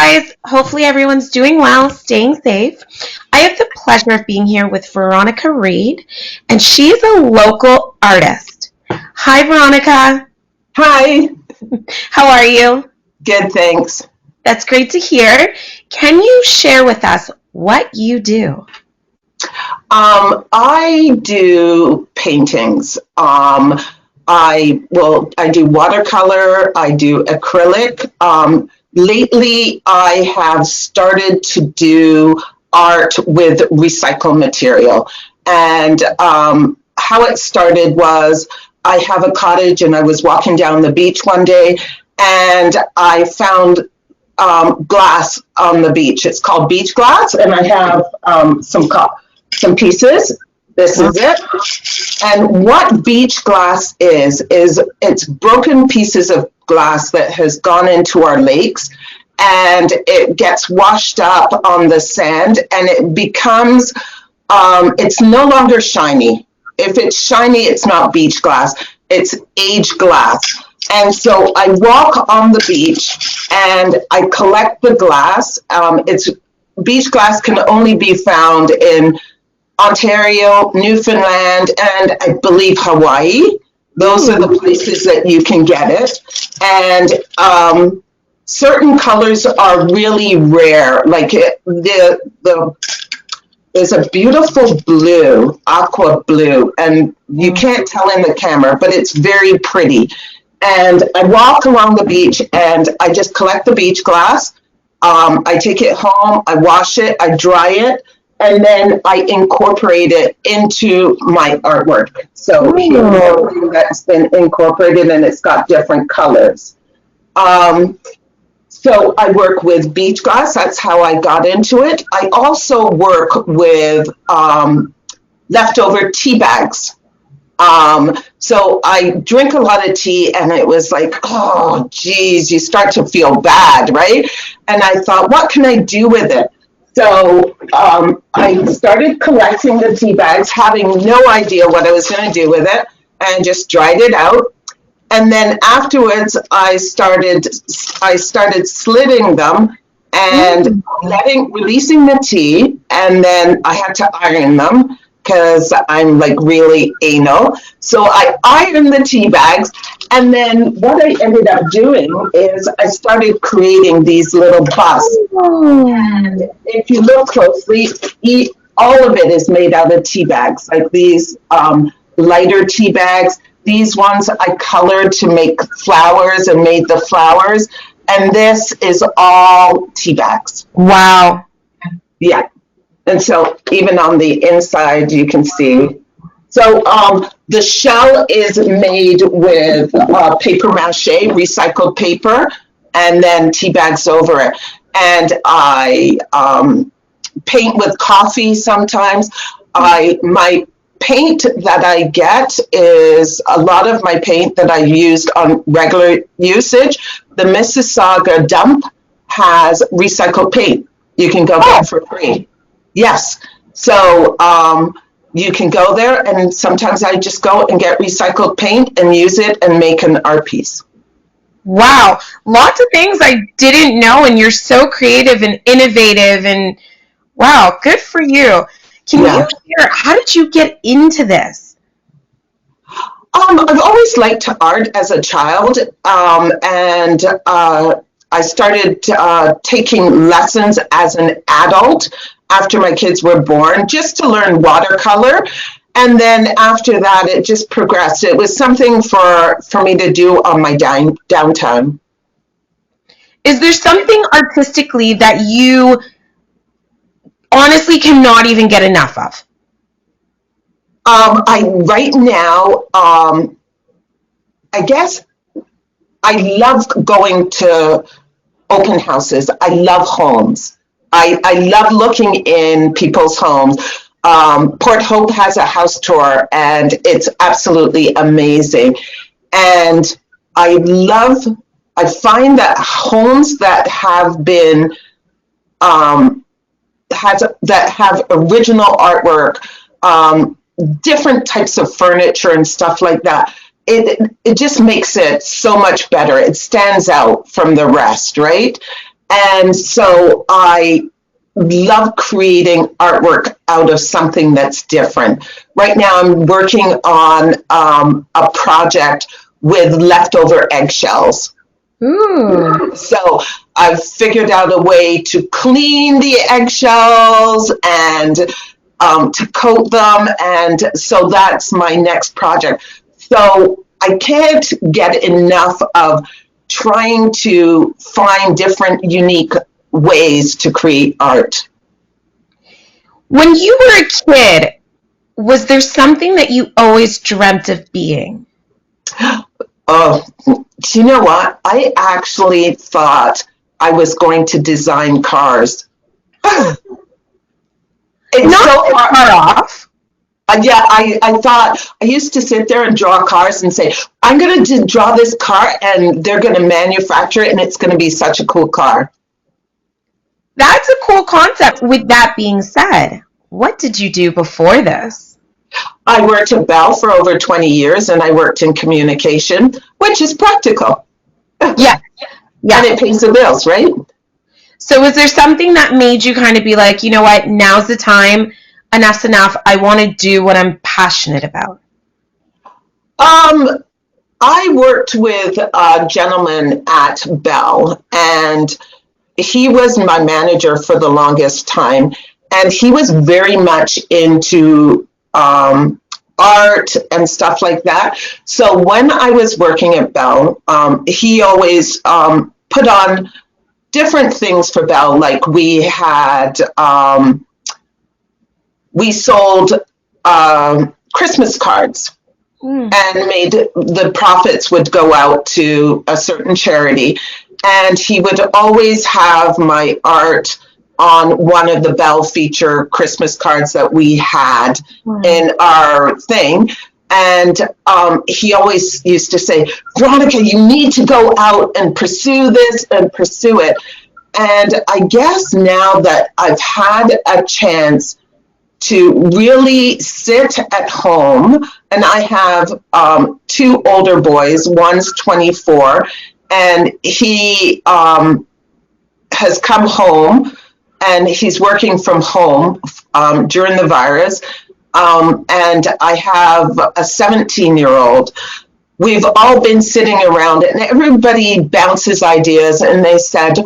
guys. Hopefully everyone's doing well, staying safe. I have the pleasure of being here with Veronica Reid, and she's a local artist. Hi, Veronica. Hi. How are you? Good, thanks. That's great to hear. Can you share with us what you do? I do paintings. I do watercolor. I do acrylic. Lately, I have started to do art with recycled material. And how it started was I have a cottage, and I was walking down the beach one day, and I found glass on the beach. It's called beach glass, and I have some pieces. This is it. And what beach glass is it's broken pieces of glass that has gone into our lakes, and it gets washed up on the sand, and it becomes, it's no longer shiny. If it's shiny, it's not beach glass, it's aged glass. And so I walk on the beach and I collect the glass. Beach glass can only be found in Ontario, Newfoundland, and I believe Hawaii. Those are the places that you can get it. And certain colors are really rare. Like there's a beautiful blue, aqua blue, and you can't tell in the camera, but it's very pretty. And I walk along the beach and I just collect the beach glass. I take it home, I wash it, I dry it, and then I incorporate it into my artwork. So here that's been incorporated, and it's got different colors. So I work with beach glass. That's how I got into it. I also work with leftover tea bags. So I drink a lot of tea, and it was like, oh, geez, you start to feel bad, right? And I thought, what can I do with it? So I started collecting the tea bags, having no idea what I was going to do with it, and just dried it out. And then afterwards, I started slitting them and releasing the tea, and then I had to iron them, because I'm like really anal. So I ironed the tea bags, and then what I ended up doing is I started creating these little busts. And if you look closely, all of it is made out of tea bags, like these lighter tea bags. These ones I colored to make flowers and made the flowers. And this is all tea bags. Wow. Yeah. And so even on the inside, you can see. So the shell is made with paper mache, recycled paper, and then tea bags over it. And I paint with coffee sometimes. My paint that I get is a lot of my paint that I used on regular usage. The Mississauga dump has recycled paint. You can go there for free. Yes. So you can go there, and sometimes I just go and get recycled paint and use it and make an art piece. Wow. Lots of things I didn't know, and you're so creative and innovative, and wow, good for you. Can you share, how did you get into this? I've always liked art as a child, and I started taking lessons as an adult after my kids were born, just to learn watercolor. And then after that, it just progressed. It was something for me to do on my downtime. Is there something artistically that you honestly cannot even get enough of? Right now, I guess I love going to open houses. I love homes. I love looking in people's homes. Port Hope has a house tour, and it's absolutely amazing. And I find that homes that have been that have original artwork, different types of furniture and stuff like that, it just makes it so much better. It stands out from the rest, right? And so I love creating artwork out of something that's different. Right now, I'm working on a project with leftover eggshells. Ooh. So I've figured out a way to clean the eggshells and to coat them. And so that's my next project. So I can't get enough of trying to find different unique ways to create art. When you were a kid, was there something that you always dreamt of being? Oh, do you know what? I actually thought I was going to design cars. It's Not so far off. Yeah, I thought, I used to sit there and draw cars and say, I'm going to draw this car and they're going to manufacture it and it's going to be such a cool car. That's a cool concept. With that being said, what did you do before this? I worked at Bell for over 20 years and I worked in communication, which is practical. Yeah. And it pays the bills, right? So was there something that made you kind of be like, you know what, now's the time, enough's enough, I want to do what I'm passionate about? I worked with a gentleman at Bell, and he was my manager for the longest time, and he was very much into art and stuff like that. So when I was working at Bell, he always put on different things for Bell. Like we sold Christmas cards. And made the profits would go out to a certain charity. And he would always have my art on one of the Bell feature Christmas cards that we had in our thing. And he always used to say, Veronica, you need to go out and pursue this and pursue it. And I guess now that I've had a chance to really sit at home, and I have two older boys, one's 24, and he has come home, and he's working from home during the virus, and I have a 17-year-old. We've all been sitting around, and everybody bounces ideas, and they said,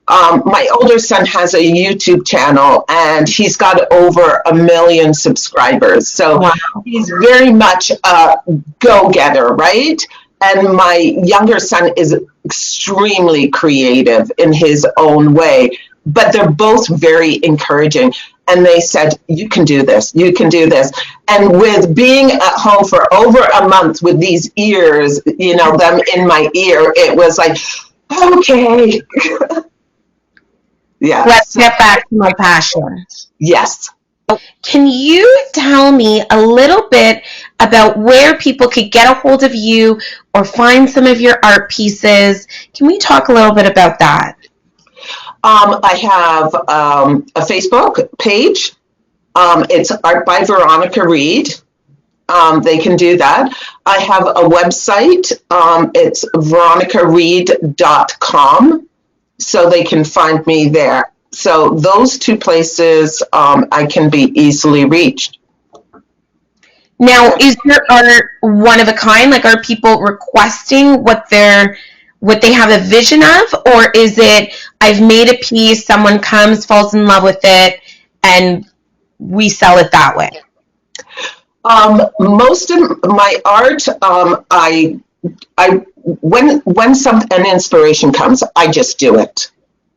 my older son has a YouTube channel and he's got over 1 million subscribers. So he's very much a go-getter, right? And my younger son is extremely creative in his own way, but they're both very encouraging. And they said, you can do this, you can do this. And with being at home for over a month with these ears, you know, them in my ear, it was like, okay. Yeah. Let's get back to my passion. Yes. Can you tell me a little bit about where people could get a hold of you or find some of your art pieces? Can we talk a little bit about that? I have a Facebook page. It's Art by Veronica Reid. They can do that. I have a website. It's veronicareid.com. So they can find me there. So those two places I can be easily reached. Now, is your art one of a kind? Like, are people requesting what they have a vision of? Or is it, I've made a piece, someone comes, falls in love with it, and we sell it that way? Most of my art, when an inspiration comes, I just do it.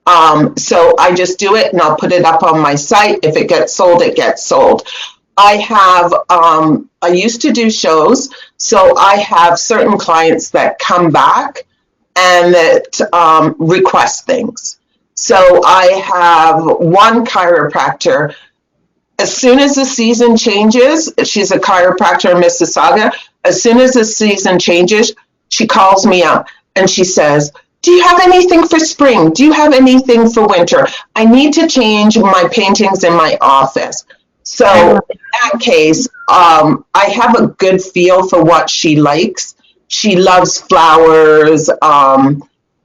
So I just do it and I'll put it up on my site. If it gets sold, it gets sold. I used to do shows, so I have certain clients that come back and that request things. So I have one chiropractor. As soon as the season changes, she's a chiropractor in Mississauga. As soon as the season changes, she calls me up and she says, do you have anything for spring? Do you have anything for winter? I need to change my paintings in my office. So in that case, I have a good feel for what she likes. She loves flowers,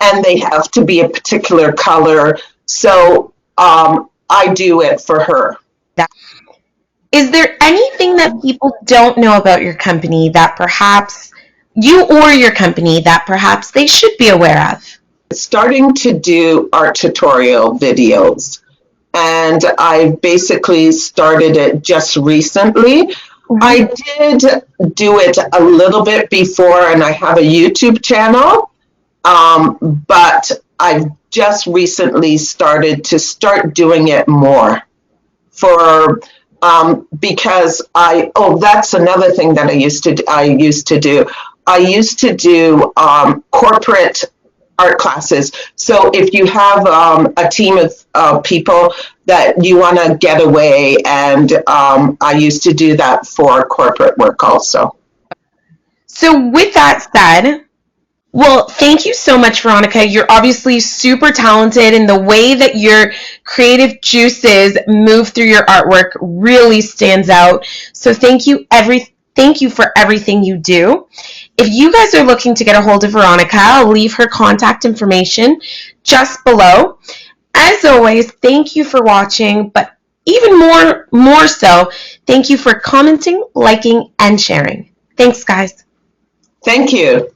and they have to be a particular color. So I do it for her. Is there anything that people don't know about your company that perhaps you or your company that perhaps they should be aware of? Starting to do art tutorial videos, and I basically started it just recently. Mm-hmm. I did do it a little bit before, and I have a YouTube channel, but I've just recently started doing it more for because that's another thing that I used to do. I used to do corporate art classes. So if you have a team of people that you want to get away, and I used to do that for corporate work also. So with that said, well, thank you so much, Veronica. You're obviously super talented, and the way that your creative juices move through your artwork really stands out. So thank you for everything you do. If you guys are looking to get a hold of Veronica, I'll leave her contact information just below. As always, thank you for watching, but even more so, thank you for commenting, liking, and sharing. Thanks, guys. Thank you.